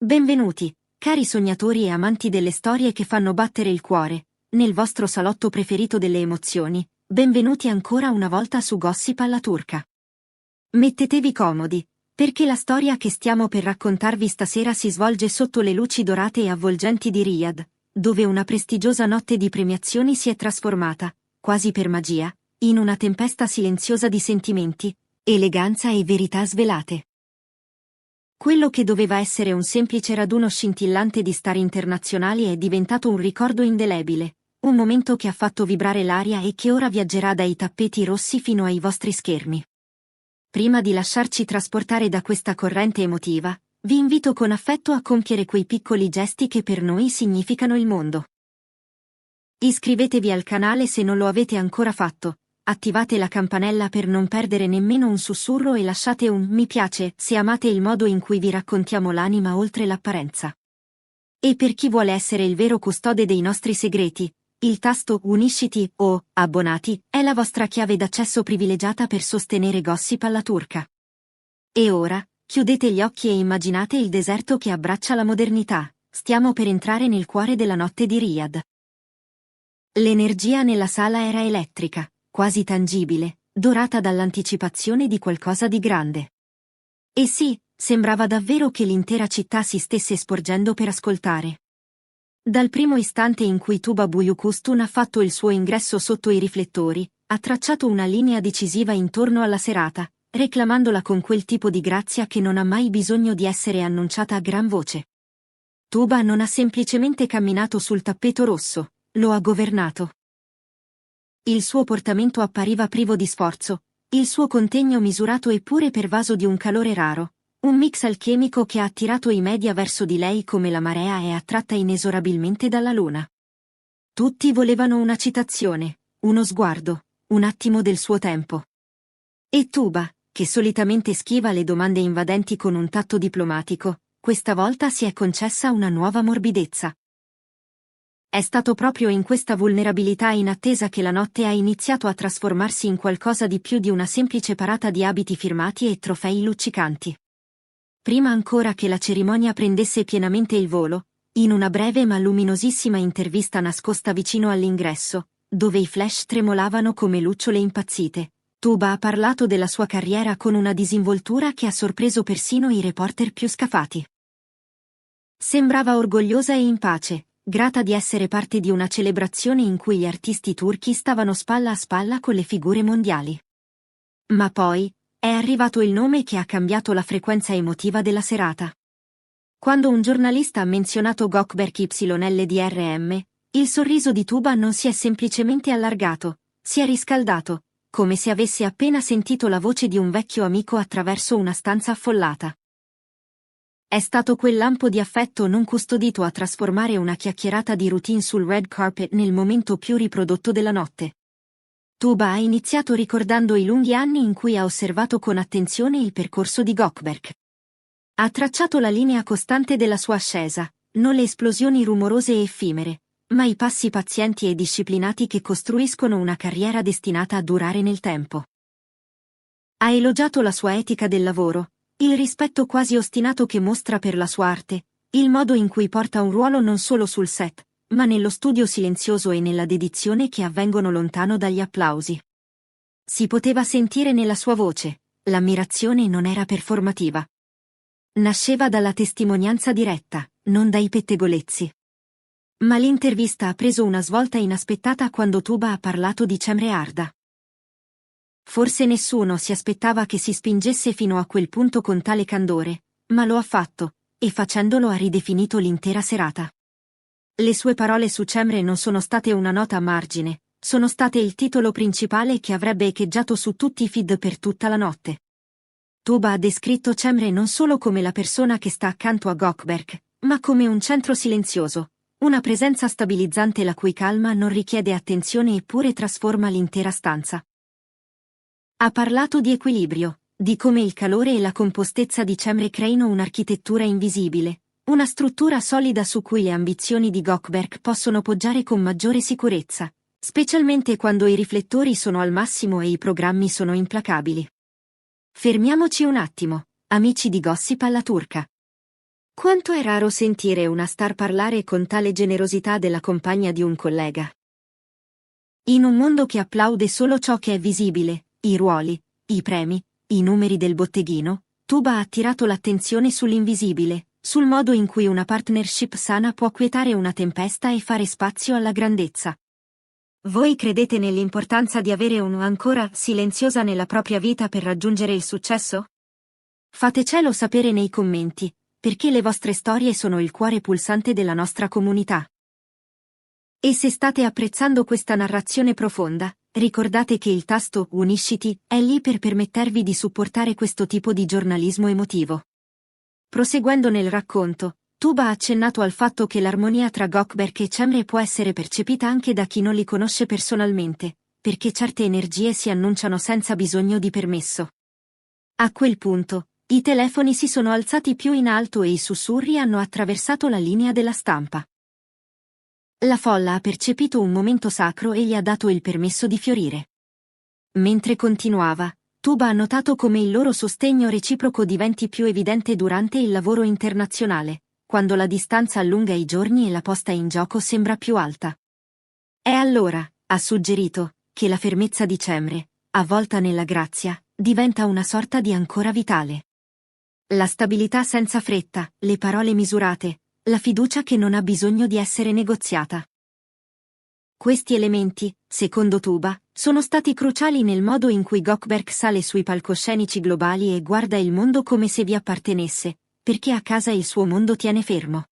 Benvenuti, cari sognatori e amanti delle storie che fanno battere il cuore, nel vostro salotto preferito delle emozioni. Benvenuti ancora una volta su Gossip alla turca. Mettetevi comodi, perché la storia che stiamo per raccontarvi stasera si svolge sotto le luci dorate e avvolgenti di Riyadh, dove una prestigiosa notte di premiazioni si è trasformata, quasi per magia, in una tempesta silenziosa di sentimenti, eleganza e verità svelate. Quello che doveva essere un semplice raduno scintillante di star internazionali è diventato un ricordo indelebile, un momento che ha fatto vibrare l'aria e che ora viaggerà dai tappeti rossi fino ai vostri schermi. Prima di lasciarci trasportare da questa corrente emotiva, vi invito con affetto a compiere quei piccoli gesti che per noi significano il mondo. Iscrivetevi al canale se non lo avete ancora fatto. Attivate la campanella per non perdere nemmeno un sussurro e lasciate un mi piace se amate il modo in cui vi raccontiamo l'anima oltre l'apparenza. E per chi vuole essere il vero custode dei nostri segreti, il tasto unisciti o abbonati è la vostra chiave d'accesso privilegiata per sostenere Gossip alla turca. E ora, chiudete gli occhi e immaginate il deserto che abbraccia la modernità. Stiamo per entrare nel cuore della notte di Riyadh. L'energia nella sala era elettrica, quasi tangibile, dorata dall'anticipazione di qualcosa di grande. E sì, sembrava davvero che l'intera città si stesse sporgendo per ascoltare. Dal primo istante in cui Tuba Büyüküstün ha fatto il suo ingresso sotto i riflettori, ha tracciato una linea decisiva intorno alla serata, reclamandola con quel tipo di grazia che non ha mai bisogno di essere annunciata a gran voce. Tuba non ha semplicemente camminato sul tappeto rosso, lo ha governato. Il suo portamento appariva privo di sforzo, il suo contegno misurato e pure pervaso di un calore raro, un mix alchemico che ha attirato i media verso di lei come la marea è attratta inesorabilmente dalla luna. Tutti volevano una citazione, uno sguardo, un attimo del suo tempo. E Tuba, che solitamente schiva le domande invadenti con un tatto diplomatico, questa volta si è concessa una nuova morbidezza. È stato proprio in questa vulnerabilità inattesa che la notte ha iniziato a trasformarsi in qualcosa di più di una semplice parata di abiti firmati e trofei luccicanti. Prima ancora che la cerimonia prendesse pienamente il volo, in una breve ma luminosissima intervista nascosta vicino all'ingresso, dove i flash tremolavano come lucciole impazzite, Tuba ha parlato della sua carriera con una disinvoltura che ha sorpreso persino i reporter più scafati. Sembrava orgogliosa e in pace, grata di essere parte di una celebrazione in cui gli artisti turchi stavano spalla a spalla con le figure mondiali. Ma poi, è arrivato il nome che ha cambiato la frequenza emotiva della serata. Quando un giornalista ha menzionato Gökberk YLDRM, il sorriso di Tuba non si è semplicemente allargato, si è riscaldato, come se avesse appena sentito la voce di un vecchio amico attraverso una stanza affollata. È stato quel lampo di affetto non custodito a trasformare una chiacchierata di routine sul red carpet nel momento più riprodotto della notte. Tuba ha iniziato ricordando i lunghi anni in cui ha osservato con attenzione il percorso di Gökberk. Ha tracciato la linea costante della sua ascesa, non le esplosioni rumorose e effimere, ma i passi pazienti e disciplinati che costruiscono una carriera destinata a durare nel tempo. Ha elogiato la sua etica del lavoro, il rispetto quasi ostinato che mostra per la sua arte, il modo in cui porta un ruolo non solo sul set, ma nello studio silenzioso e nella dedizione che avvengono lontano dagli applausi. Si poteva sentire nella sua voce, l'ammirazione non era performativa. Nasceva dalla testimonianza diretta, non dai pettegolezzi. Ma l'intervista ha preso una svolta inaspettata quando Tuba ha parlato di Cemre Arda. Forse nessuno si aspettava che si spingesse fino a quel punto con tale candore, ma lo ha fatto, e facendolo ha ridefinito l'intera serata. Le sue parole su Cemre non sono state una nota a margine, sono state il titolo principale che avrebbe echeggiato su tutti i feed per tutta la notte. Tuba ha descritto Cemre non solo come la persona che sta accanto a Gökberk, ma come un centro silenzioso, una presenza stabilizzante la cui calma non richiede attenzione eppure trasforma l'intera stanza. Ha parlato di equilibrio, di come il calore e la compostezza di Cemre creino un'architettura invisibile, una struttura solida su cui le ambizioni di Gökberk possono poggiare con maggiore sicurezza, specialmente quando i riflettori sono al massimo e i programmi sono implacabili. Fermiamoci un attimo, amici di Gossip alla turca. Quanto è raro sentire una star parlare con tale generosità della compagna di un collega. In un mondo che applaude solo ciò che è visibile, i ruoli, i premi, i numeri del botteghino, Tuba ha attirato l'attenzione sull'invisibile, sul modo in cui una partnership sana può quietare una tempesta e fare spazio alla grandezza. Voi credete nell'importanza di avere un'ancora silenziosa nella propria vita per raggiungere il successo? Fatecelo sapere nei commenti, perché le vostre storie sono il cuore pulsante della nostra comunità. E se state apprezzando questa narrazione profonda, ricordate che il tasto Unisciti è lì per permettervi di supportare questo tipo di giornalismo emotivo. Proseguendo nel racconto, Tuba ha accennato al fatto che l'armonia tra Gökberk e Cemre può essere percepita anche da chi non li conosce personalmente, perché certe energie si annunciano senza bisogno di permesso. A quel punto, i telefoni si sono alzati più in alto e i sussurri hanno attraversato la linea della stampa. La folla ha percepito un momento sacro e gli ha dato il permesso di fiorire. Mentre continuava, Tuba ha notato come il loro sostegno reciproco diventi più evidente durante il lavoro internazionale, quando la distanza allunga i giorni e la posta in gioco sembra più alta. È allora, ha suggerito, che la fermezza di Cemre, avvolta nella grazia, diventa una sorta di ancora vitale. La stabilità senza fretta, le parole misurate, la fiducia che non ha bisogno di essere negoziata. Questi elementi, secondo Tuba, sono stati cruciali nel modo in cui Gökberk sale sui palcoscenici globali e guarda il mondo come se vi appartenesse, perché a casa il suo mondo tiene fermo.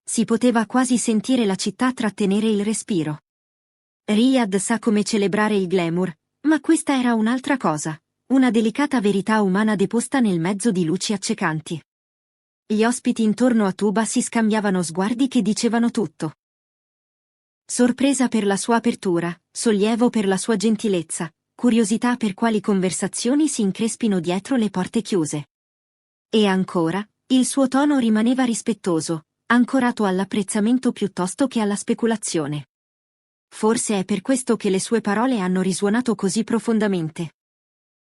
Si poteva quasi sentire la città trattenere il respiro. Riyadh sa come celebrare il glamour, ma questa era un'altra cosa, una delicata verità umana deposta nel mezzo di luci accecanti. Gli ospiti intorno a Tuba si scambiavano sguardi che dicevano tutto. Sorpresa per la sua apertura, sollievo per la sua gentilezza, curiosità per quali conversazioni si increspino dietro le porte chiuse. E ancora, il suo tono rimaneva rispettoso, ancorato all'apprezzamento piuttosto che alla speculazione. Forse è per questo che le sue parole hanno risuonato così profondamente.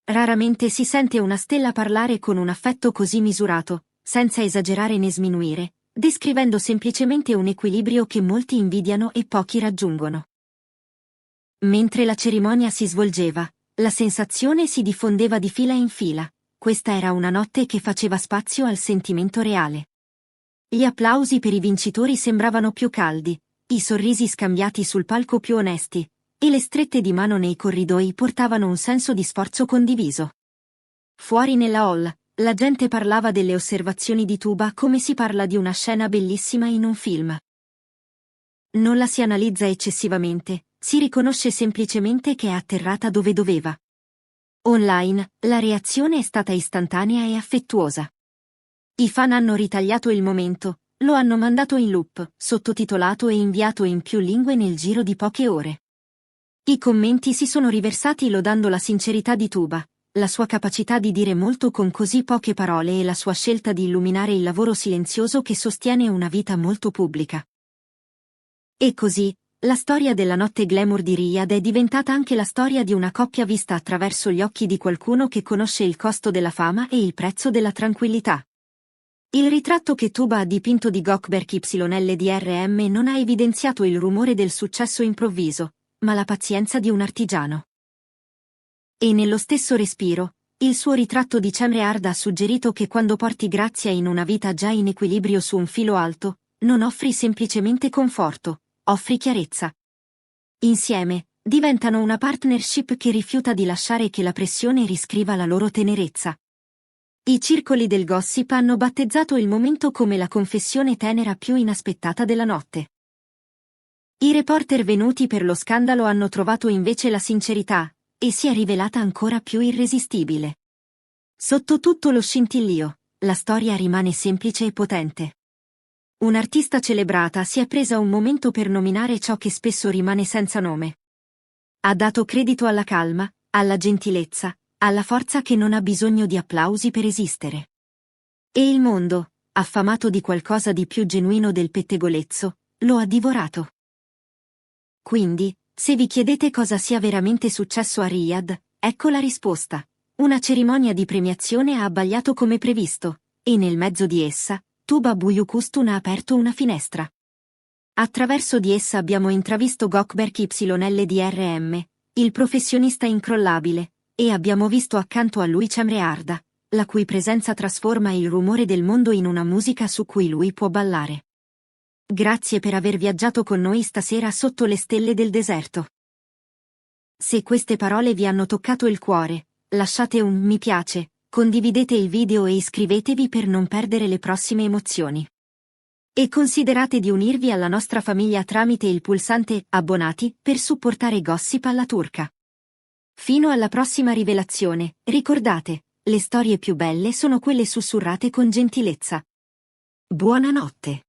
Raramente si sente una stella parlare con un affetto così misurato, senza esagerare né sminuire, descrivendo semplicemente un equilibrio che molti invidiano e pochi raggiungono. Mentre la cerimonia si svolgeva, la sensazione si diffondeva di fila in fila, questa era una notte che faceva spazio al sentimento reale. Gli applausi per i vincitori sembravano più caldi, i sorrisi scambiati sul palco più onesti, e le strette di mano nei corridoi portavano un senso di sforzo condiviso. Fuori nella hall, la gente parlava delle osservazioni di Tuba come si parla di una scena bellissima in un film. Non la si analizza eccessivamente, si riconosce semplicemente che è atterrata dove doveva. Online, la reazione è stata istantanea e affettuosa. I fan hanno ritagliato il momento, lo hanno mandato in loop, sottotitolato e inviato in più lingue nel giro di poche ore. I commenti si sono riversati lodando la sincerità di Tuba, la sua capacità di dire molto con così poche parole e la sua scelta di illuminare il lavoro silenzioso che sostiene una vita molto pubblica. E così, la storia della notte glamour di Riyadh è diventata anche la storia di una coppia vista attraverso gli occhi di qualcuno che conosce il costo della fama e il prezzo della tranquillità. Il ritratto che Tuba ha dipinto di Gökberk YLDRM non ha evidenziato il rumore del successo improvviso, ma la pazienza di un artigiano. E nello stesso respiro, il suo ritratto di Cemre Ard ha suggerito che quando porti grazia in una vita già in equilibrio su un filo alto, non offri semplicemente conforto, offri chiarezza. Insieme, diventano una partnership che rifiuta di lasciare che la pressione riscriva la loro tenerezza. I circoli del gossip hanno battezzato il momento come la confessione tenera più inaspettata della notte. I reporter venuti per lo scandalo hanno trovato invece la sincerità, e si è rivelata ancora più irresistibile. Sotto tutto lo scintillio, la storia rimane semplice e potente. Un'artista celebrata si è presa un momento per nominare ciò che spesso rimane senza nome. Ha dato credito alla calma, alla gentilezza, alla forza che non ha bisogno di applausi per esistere. E il mondo, affamato di qualcosa di più genuino del pettegolezzo, lo ha divorato. Quindi, se vi chiedete cosa sia veramente successo a Riyadh, ecco la risposta. Una cerimonia di premiazione ha abbagliato come previsto, e nel mezzo di essa, Tuba Buyukustun ha aperto una finestra. Attraverso di essa abbiamo intravisto Gökberk YLDRM, il professionista incrollabile, e abbiamo visto accanto a lui Cemre Arda, la cui presenza trasforma il rumore del mondo in una musica su cui lui può ballare. Grazie per aver viaggiato con noi stasera sotto le stelle del deserto. Se queste parole vi hanno toccato il cuore, lasciate un mi piace, condividete il video e iscrivetevi per non perdere le prossime emozioni. E considerate di unirvi alla nostra famiglia tramite il pulsante abbonati per supportare Gossip alla turca. Fino alla prossima rivelazione, ricordate, le storie più belle sono quelle sussurrate con gentilezza. Buonanotte.